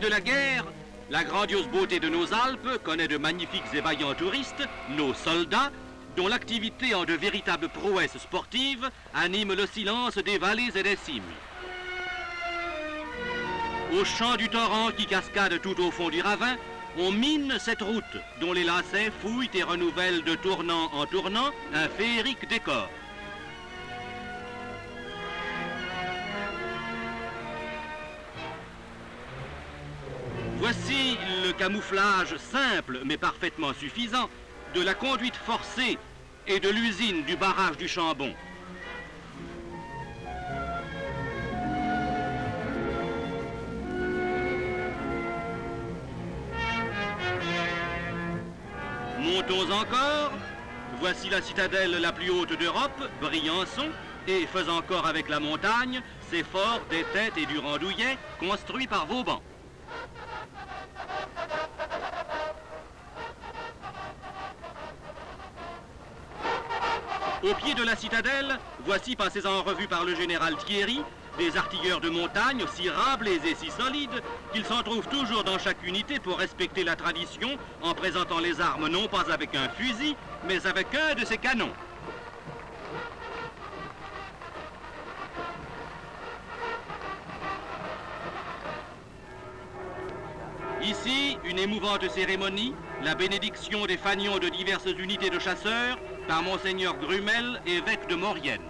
de la guerre, la grandiose beauté de nos Alpes connaît de magnifiques et vaillants touristes, nos soldats, dont l'activité en de véritables prouesses sportives anime le silence des vallées et des cimes. Au chant du torrent qui cascade tout au fond du ravin, on mine cette route dont les lacets fouillent et renouvellent de tournant en tournant un féerique décor. Voici le camouflage simple mais parfaitement suffisant de la conduite forcée et de l'usine du barrage du Chambon. Montons encore, voici la citadelle la plus haute d'Europe, Briançon, et faisant corps avec la montagne, ces forts des Têtes et du Randouillet, construits par Vauban. Au pied de la citadelle, voici passés en revue par le général Thierry, des artilleurs de montagne si rablés et si solides qu'ils s'en trouvent toujours dans chaque unité pour respecter la tradition en présentant les armes non pas avec un fusil, mais avec un de ses canons. Ici, une émouvante cérémonie, la bénédiction des fanions de diverses unités de chasseurs par Monseigneur Grumel, évêque de Maurienne.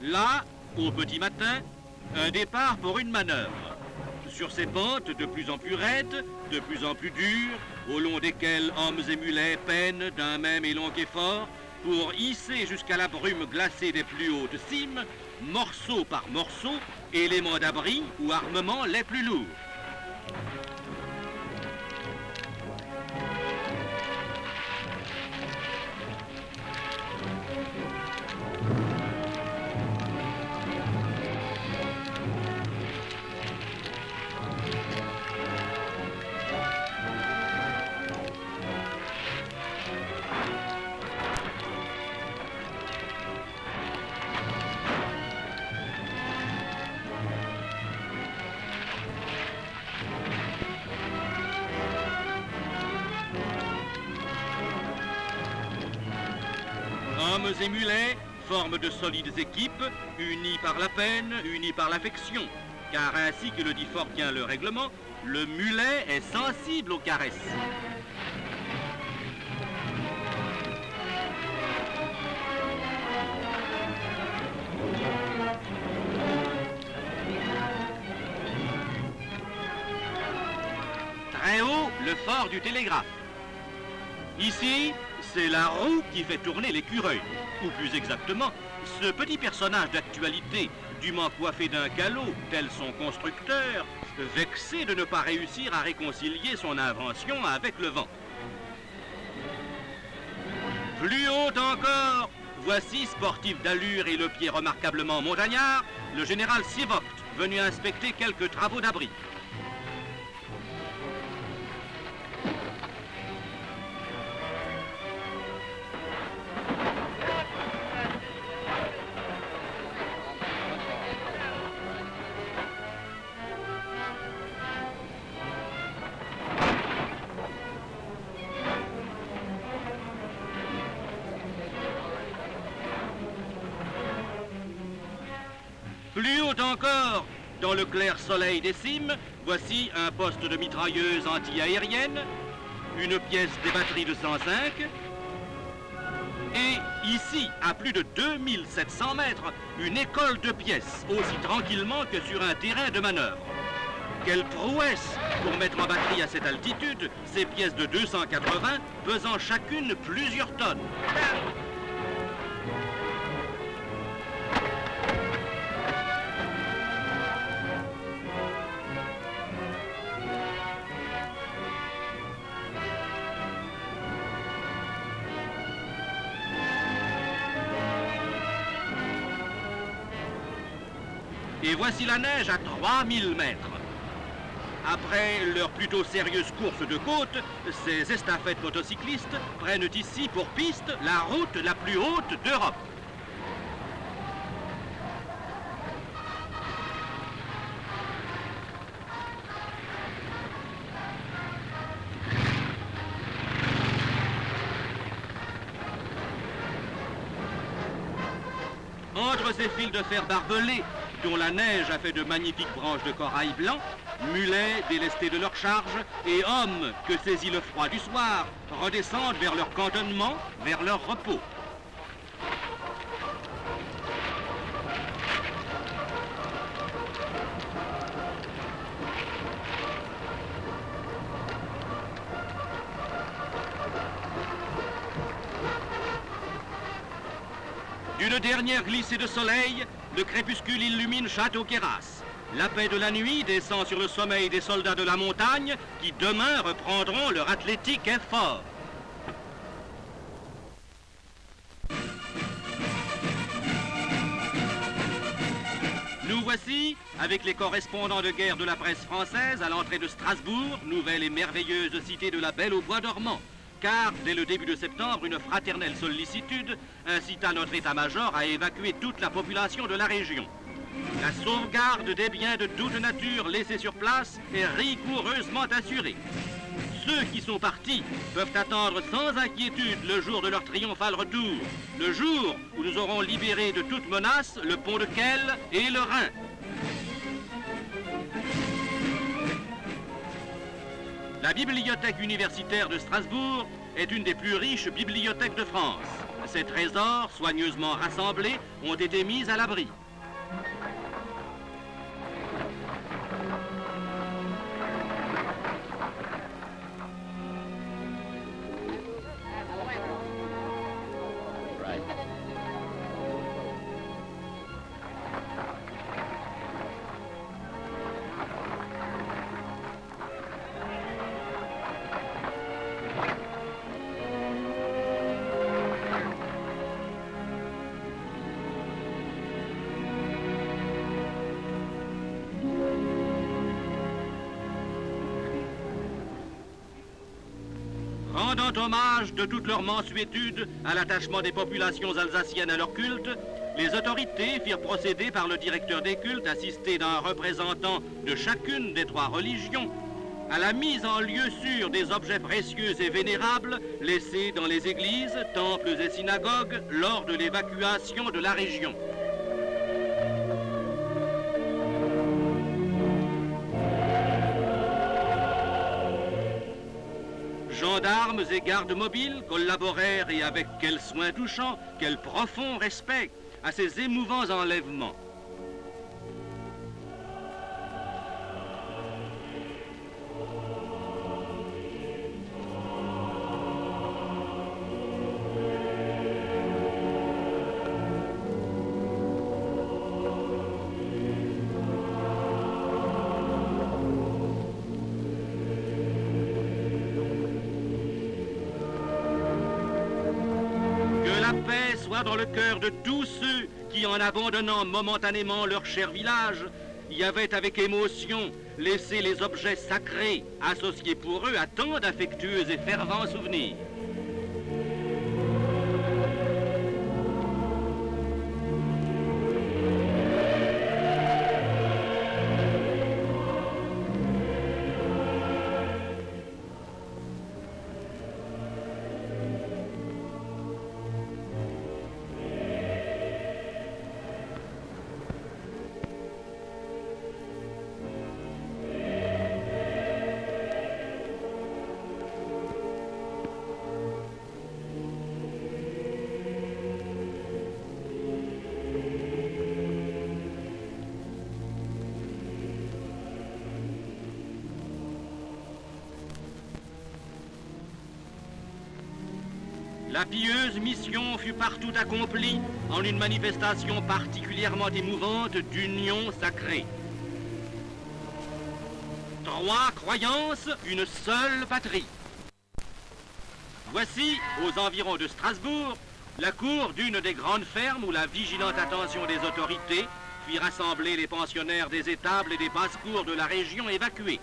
Là, au petit matin, un départ pour une manœuvre. Sur ces pentes de plus en plus raides, de plus en plus dures, au long desquelles hommes et mulets peinent d'un même et long effort pour hisser jusqu'à la brume glacée des plus hautes cimes, morceau par morceau, éléments d'abri ou armements les plus lourds. Hommes et mulets forment de solides équipes, unies par la peine, unies par l'affection. Car ainsi que le dit fort bien le règlement, le mulet est sensible aux caresses. Très haut, le fort du télégraphe. Ici, c'est la roue qui fait tourner l'écureuil, ou plus exactement, ce petit personnage d'actualité, dûment coiffé d'un calot, tel son constructeur, vexé de ne pas réussir à réconcilier son invention avec le vent. Plus haut encore, voici, sportif d'allure et le pied remarquablement montagnard, le général Sivoct, venu inspecter quelques travaux d'abri. Plus haut encore, dans le clair soleil des cimes, voici un poste de mitrailleuse anti-aérienne, une pièce des batteries de 105. Et ici, à plus de 2700 mètres, une école de pièces, aussi tranquillement que sur un terrain de manœuvre. Quelle prouesse pour mettre en batterie à cette altitude ces pièces de 280 pesant chacune plusieurs tonnes. Et voici la neige à 3000 mètres. Après leur plutôt sérieuse course de côte, ces estafettes motocyclistes prennent ici pour piste la route la plus haute d'Europe. Entre ces fils de fer barbelés, dont la neige a fait de magnifiques branches de corail blanc, mulets délestés de leur charge et hommes que saisit le froid du soir redescendent vers leur cantonnement, vers leur repos. D'une dernière glissée de soleil, le crépuscule illumine Château-Queyras. La paix de la nuit descend sur le sommeil des soldats de la montagne qui demain reprendront leur athlétique effort. Nous voici avec les correspondants de guerre de la presse française à l'entrée de Strasbourg, nouvelle et merveilleuse cité de la Belle au bois dormant. Car, dès le début de septembre, une fraternelle sollicitude incita notre état-major à évacuer toute la population de la région. La sauvegarde des biens de toute nature laissés sur place est rigoureusement assurée. Ceux qui sont partis peuvent attendre sans inquiétude le jour de leur triomphal retour, le jour où nous aurons libéré de toute menace le pont de Kehl et le Rhin. La bibliothèque universitaire de Strasbourg est une des plus riches bibliothèques de France. Ces trésors, soigneusement rassemblés, ont été mis à l'abri. Rendant hommage de toute leur mansuétude à l'attachement des populations alsaciennes à leur culte, les autorités firent procéder par le directeur des cultes, assisté d'un représentant de chacune des trois religions, à la mise en lieu sûr des objets précieux et vénérables laissés dans les églises, temples et synagogues lors de l'évacuation de la région. Gendarmes et gardes mobiles collaborèrent et avec quel soin touchant, quel profond respect à ces émouvants enlèvements. Dans le cœur de tous ceux qui, en abandonnant momentanément leur cher village, y avaient avec émotion laissé les objets sacrés associés pour eux à tant d'affectueux et fervents souvenirs. La pieuse mission fut partout accomplie en une manifestation particulièrement émouvante d'union sacrée. 3 croyances, une seule patrie. Voici, aux environs de Strasbourg, la cour d'une des grandes fermes où la vigilante attention des autorités fit rassembler les pensionnaires des étables et des basses-cours de la région évacuée.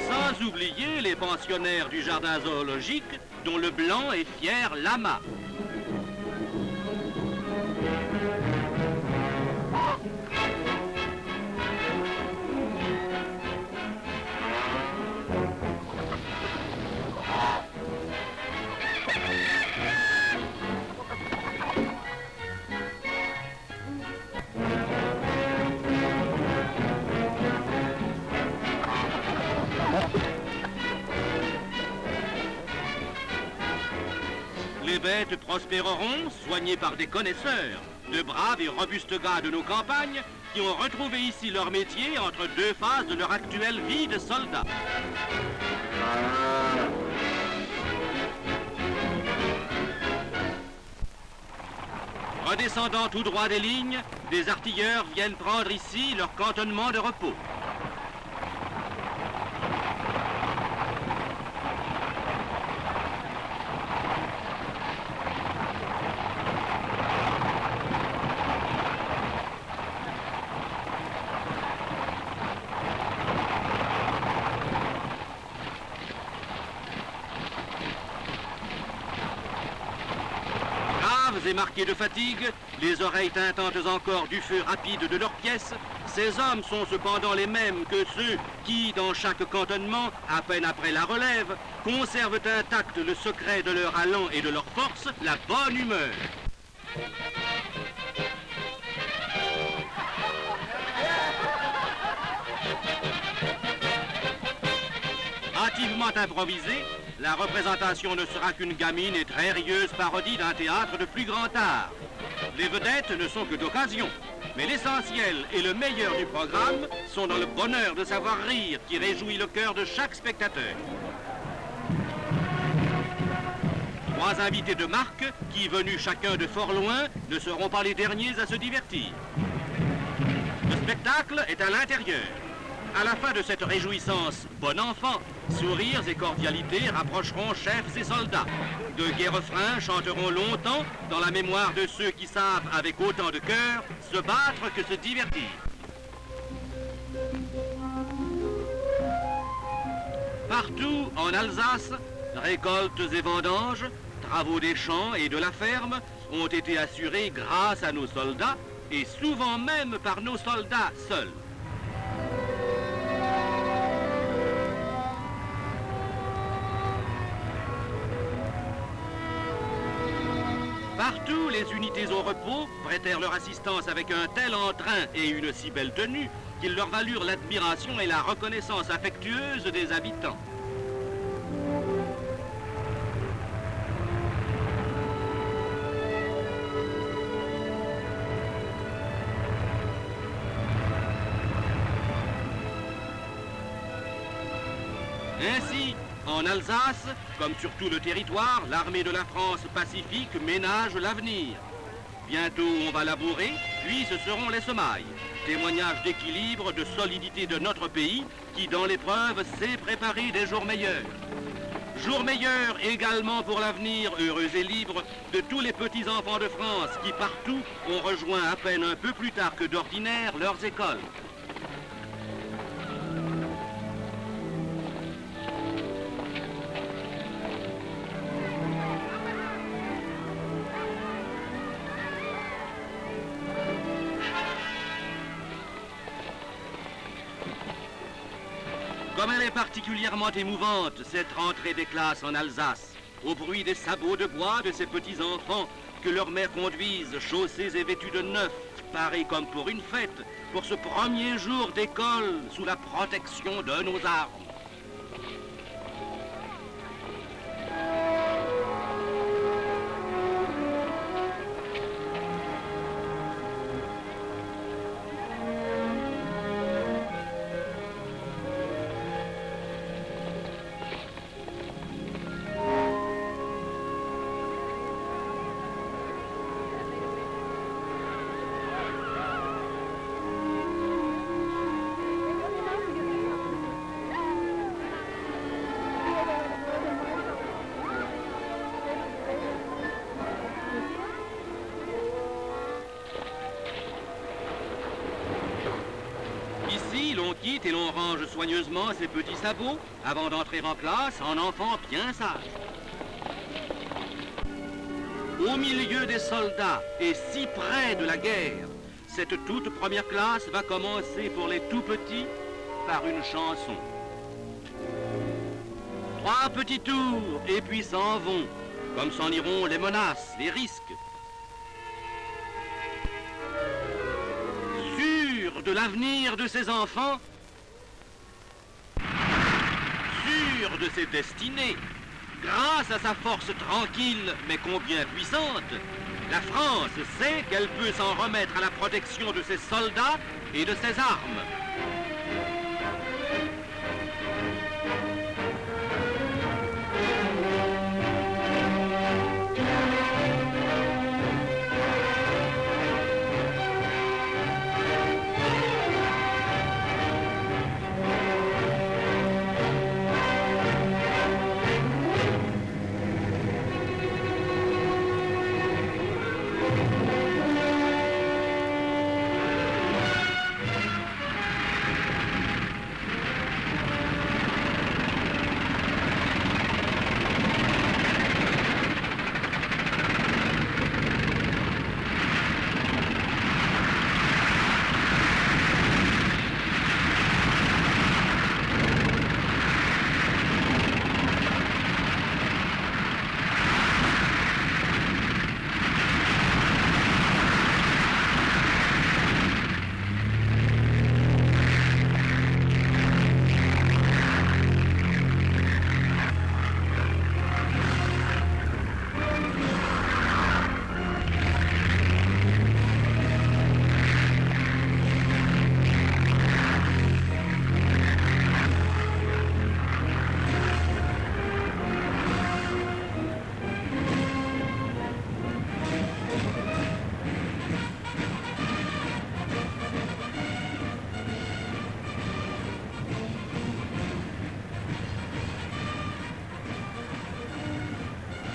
Sans oublier les pensionnaires du jardin zoologique, dont le blanc et fier lama. Les bêtes prospéreront, soignées par des connaisseurs, de braves et robustes gars de nos campagnes qui ont retrouvé ici leur métier entre 2 phases de leur actuelle vie de soldats. Redescendant tout droit des lignes, des artilleurs viennent prendre ici leur cantonnement de repos. Et marqués de fatigue, les oreilles tintantes encore du feu rapide de leurs pièces, ces hommes sont cependant les mêmes que ceux qui, dans chaque cantonnement, à peine après la relève, conservent intact le secret de leur allant et de leur force, la bonne humeur. Hâtivement improvisée, la représentation ne sera qu'une gamine et très rieuse parodie d'un théâtre de plus grand art. Les vedettes ne sont que d'occasion, mais l'essentiel et le meilleur du programme sont dans le bonheur de savoir rire qui réjouit le cœur de chaque spectateur. 3 invités de marque qui, venus chacun de fort loin, ne seront pas les derniers à se divertir. Le spectacle est à l'intérieur. À la fin de cette réjouissance, bon enfant, sourires et cordialités rapprocheront chefs et soldats. De gai refrains chanteront longtemps dans la mémoire de ceux qui savent, avec autant de cœur, se battre que se divertir. Partout en Alsace, récoltes et vendanges, travaux des champs et de la ferme ont été assurés grâce à nos soldats et souvent même par nos soldats seuls. Partout, les unités au repos prêtèrent leur assistance avec un tel entrain et une si belle tenue qu'ils leur valurent l'admiration et la reconnaissance affectueuse des habitants. Ainsi, en Alsace, comme sur tout le territoire, l'armée de la France pacifique ménage l'avenir. Bientôt on va labourer, puis ce seront les semailles. Témoignage d'équilibre, de solidité de notre pays qui, dans l'épreuve, sait préparer des jours meilleurs. Jours meilleurs également pour l'avenir heureux et libre de tous les petits-enfants de France qui, partout, ont rejoint à peine un peu plus tard que d'ordinaire leurs écoles. Comme elle est particulièrement émouvante, cette rentrée des classes en Alsace, au bruit des sabots de bois de ces petits-enfants que leurs mères conduisent, chaussés et vêtus de neuf, parés comme pour une fête, pour ce premier jour d'école sous la protection de nos armes. et l'on range soigneusement ses petits sabots avant d'entrer en classe en enfant bien sage. Au milieu des soldats et si près de la guerre, cette toute première classe va commencer pour les tout petits par une chanson. 3 petits tours et puis s'en vont, comme s'en iront les menaces, les risques. Sûr de l'avenir de ses enfants, sûr de ses destinées, grâce à sa force tranquille mais combien puissante, la France sait qu'elle peut s'en remettre à la protection de ses soldats et de ses armes.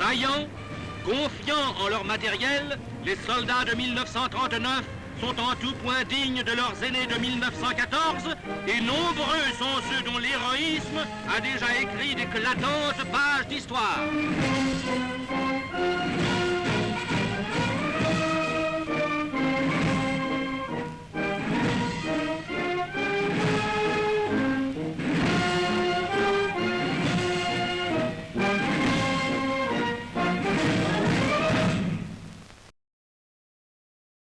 Vaillants, confiants en leur matériel, les soldats de 1939 sont en tout point dignes de leurs aînés de 1914 et nombreux sont ceux dont l'héroïsme a déjà écrit d'éclatantes pages d'histoire.